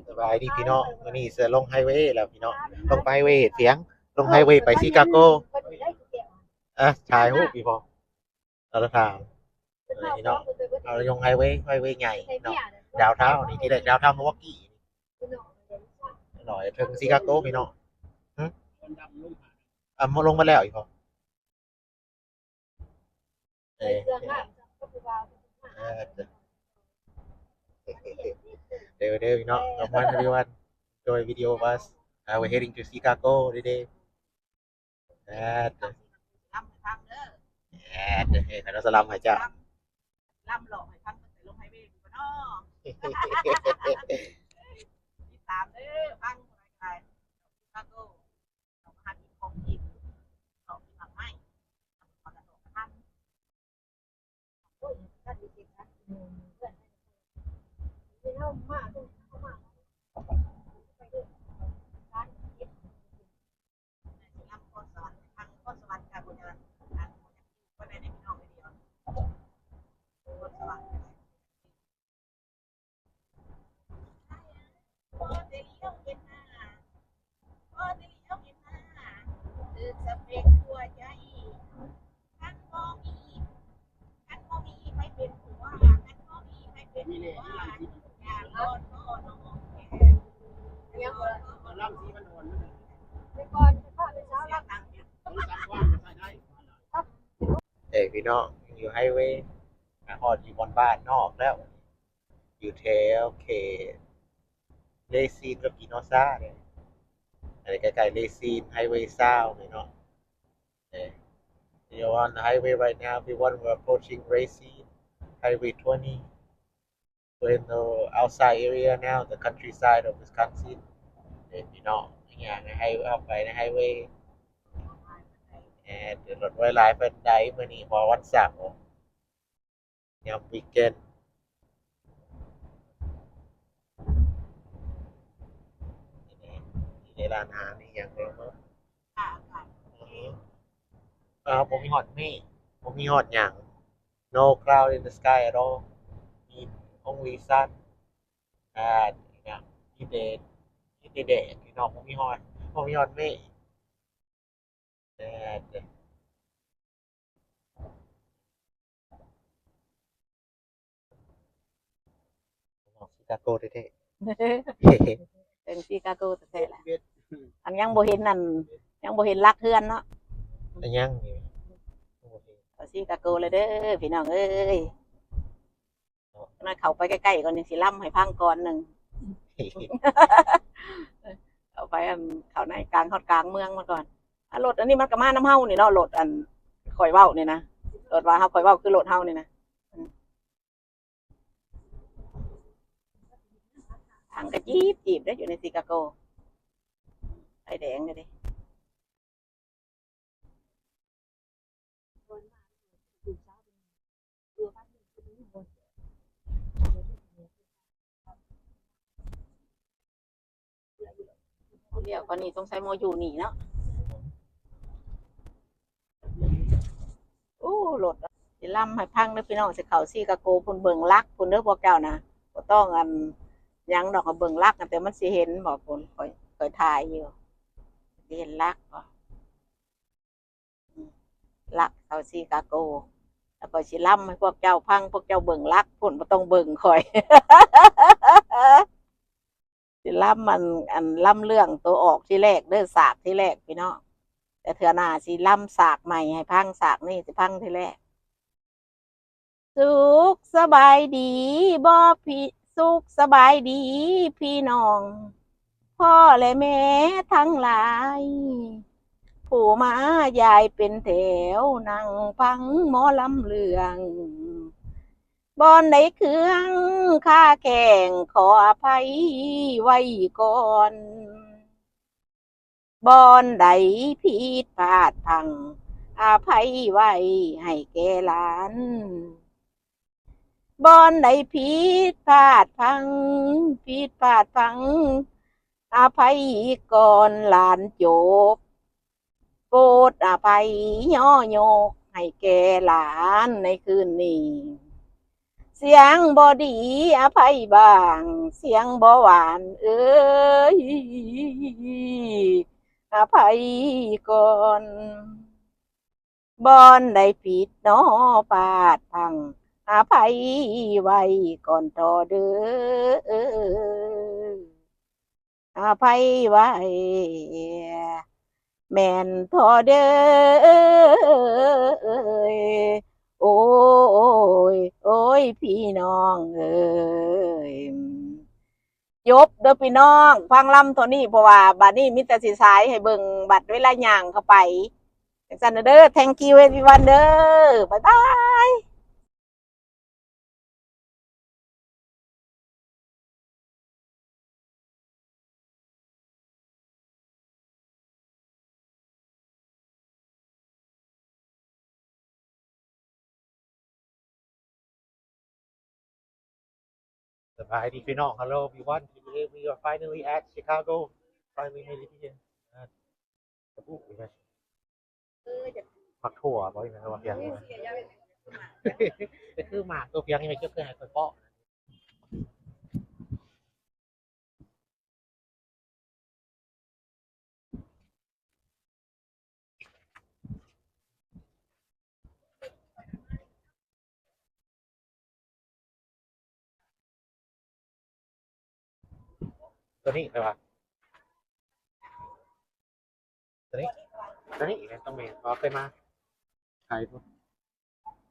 สบายดีพี่น้องวันนี้เสือลงไฮเวย์แล้วพี่น้องลงไปไฮเวย์เสียงลงไฮเวย์ไปชิคาโกถ่ายรูปพี่พอเราถามพี่น้องเราลงไฮเวย์ใหญ่เนาะดาวเท้านี่ที่แรกดาวเท้ามิลวอกกี้หน่อยถึงชิคาโกพี่น้องมาลงมาแล้วอีกพอเออเดี๋ยวพี่น้องเราวันeveryone enjoy video of us we're heading to Chicago today and and เราสลัมหายจ้าล่ำหลอกให้ฟังตั้งแต่ลงไฮเวย์กูเนาะติดตามเด้อฟังอะไรๆแล้วก็เราหาที่ของกินเรามีทางไม่ทำกระโดดทันโอ้ยก็ดีจริงนะเพื่อนไม่เข้ามาต้องเข้ามาไปด้วยร้านกินล่ำก้อนสวรรค์ทางก้อนสวรรค์การบริหารก็ได้ในพี่น้องเดียวก้อนสวรรค์พอเดี๋ยวเย็นหน้าพอเดี๋ยวเย็นหน้าคือสเปกหัวใจกันบ่มีไม่เป็นผัวกันบ่มีไม่เป็นผัวอย่างรอดก็น้องยังล่ำสีมันอ่อนไปก่อนข้าไปเช้าล่ำตังเนี่ยพี่น้องอยู่ไฮเวย์ฮอดอยู่บนบ้านนอกแล้วอยู่แถวเขตเลซีนกับกิโนซาเนี่ยอะไรใกล้ๆเลซีนไฮเวย์ซาวเนาะYou're on the highway right now. Everyone, we're approaching Racine, Highway 20. We're in the outside area now, the countryside of Wisconsin. And you know, yeah, the highway up by the highway. And the road way life and day money for one sap. Yum weekend. ในร้านอาหารนี่อย่างเดียวมั้งผมมีฮอตเมฆผมมีฮอตอย่าง no cloud in the sky at all only sun and ที่เดทพี่น้องผมมีฮอตเมฆชิคาโกเท่ๆเป็นชิคาโกแท้ๆแหละอันยังบ่เห็นนั่นยังบ่เห็นรักเพื่อนเนาะยังชิคาโกเลยเด้อพี่น้องเอ้ยน่าเข้าไปใกล้ๆก่อนยังสิล่ำให้พังก่อนหนึ่งเอาไปเขาในกลางฮอดกลางเมืองมาก่อนรถอันนี้มันก็มาน้ำเฮานี่เนาะรถอันข่อยเว้านี่นะรถว่าเฮาข่อยเว้าคือรถเฮานี่นะทางกระจีบได้อยู่ในชิคาโกไฟแดงเลยดิเรียกว่านี่ต้องใช้โมอยู่นี่เนาะโอ้รถสิล่ำให้พังเด้อพี่น้องสิเข้าชิคาโกพุ่นเบิ่งลักพุ่นเด้อพวกเจ้านะบ่ต้องยังดอกเบิ่งลักแต่มันสิเห็นบ่พุ่นค่อยถ่ายอยู่สิเห็นลักบ่ลักเข้าชิคาโกแล้วก็สิล่ำให้พวกเจ้าพังพวกเจ้าเบิ่งลักพุ่นบ่ต้องเบิ่งค่อยสิล่ำมันล่ำเรื่องตัวออกที่แรกเด้อสากที่แรกพี่น้องแต่เถื่อหน้าสิล่ำสากใหม่ให้พังสากนี่สิพังที่แรกสุขสบายดีบ่พี่สุขสบายดีพี่น้องพ่อและแม่ทั้งหลายผู้มายายเป็นแถวนั่งฟังหมอลำเรื่องบอนใดเครื่องค่าแข่งขออภัยไว้ก่อนบอนใดผิดพลาดพังอภัยไว้ให้แก่หลานบอนใดผิดพลาดพังอภัยก่อนหลานจบโปรดอภัยย่อโยกให้แก่หลานในคืนนี้ เสียงบ่ดีอภัยบางเสียงบ่หวานเอ้ยอภัยก่อนบอนได้ผิดน้อปาดพังอภัยไว้ก่อนต่อเด้ออภัยไว้แม่นทอเด้อโอ้ยโอ้ยพี่น้องเอ้ยจบเด้อพี่น้องฟังลำตัวนี้เพราะว่าบัดนี้มิตรสิสายให้เบิ่งบัดเวลาย่างเข้าไปจังซั่นเด้อ thank you everyone เด้อบ๊ายบายสบายดีพี่น้อง Hello everyone today we are finally at Chicago finally made it here จะพูดอีกไหมผักถั่วบ่อยไหมครับว่าเพียงก็คือหมากตัวเพียงนี่ไม่เกี่ยวกับให้คนเปาะตัวนี้ไปว่าตัวนี้ตัวนี้ต้องเมนพอเคยมาขายตัว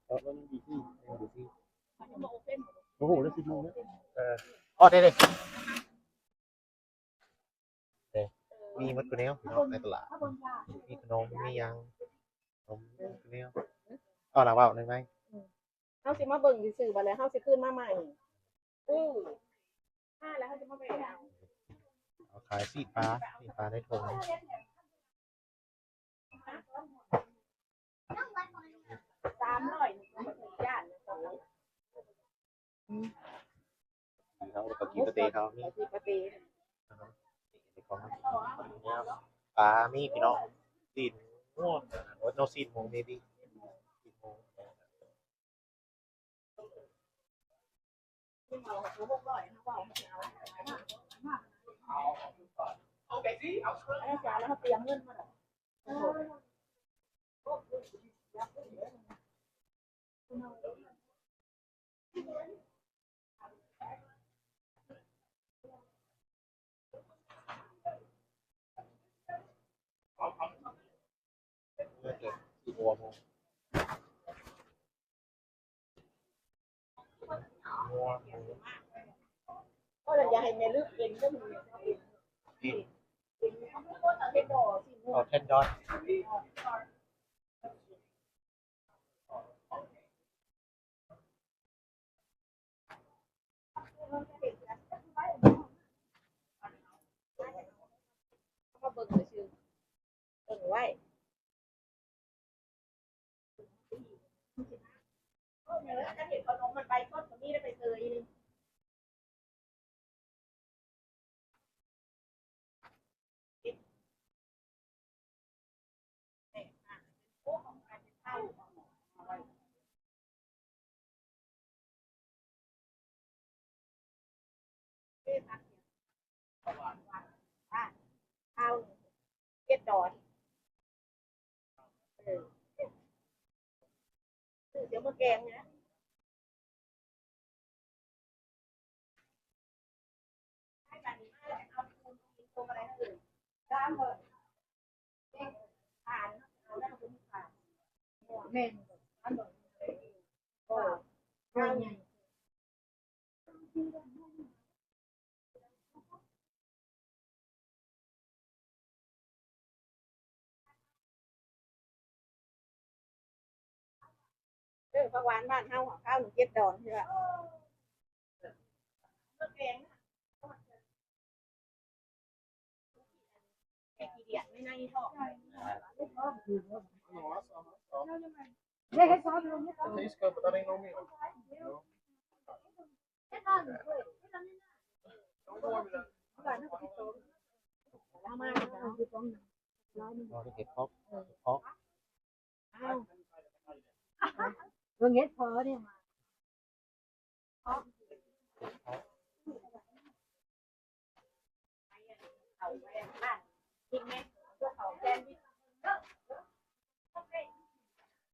แล้วมันดีที่ดีที่โอ้โหแล้ว10 โมงแล้วอ๋อได้เลยมีมัดกุเนียวในตลาดมีขนมมียังขนมกุเนียวอ๋อหลังว่าได้ไหมเฮาสิมาเบิ่งซื่อๆบัดแล้วเฮาสิขึ้นมาใหม่แล้วเฮาสิมาไปเอาเอาขายสีฟ้าได้ทง300ย่านเขาตะกี้ตะเตเขานี่ ปกติ ของปลามีพี่น้องซีนง่วงโนซีนโมเมบี้แล้วเขาเตรียมเงินมาแล้วซีบัวโมงัวก็เลยอยากให้แม่ลึกเอ็นก็มีกินเป็นดอกสิ เอาเทนดอนมาเบิ่งซื่อเบิ่งไว้ถ้าเห็นขนมมันไปต้นก็มีได้ไปเตยนี่เอาเก็ดดอนเดี๋ยวมาแกงนะให้กันเอาตัวอะไรอื่นตามเถอะผ่านเอาแล้วคุณผ่านแม่อันเดิมโอ้เอาไงผักหวานบ้านเฮาข้าวหนึ่งเก็ดดอนใช่ป่ะแกงแกงขี้เดียดไม่น่ายี่ห้อ Taste good, but that ain't no meal. No. Oh, cái phóc, phóc. Vừa nghe phở đi mà เอาไว้บ้านกินไหม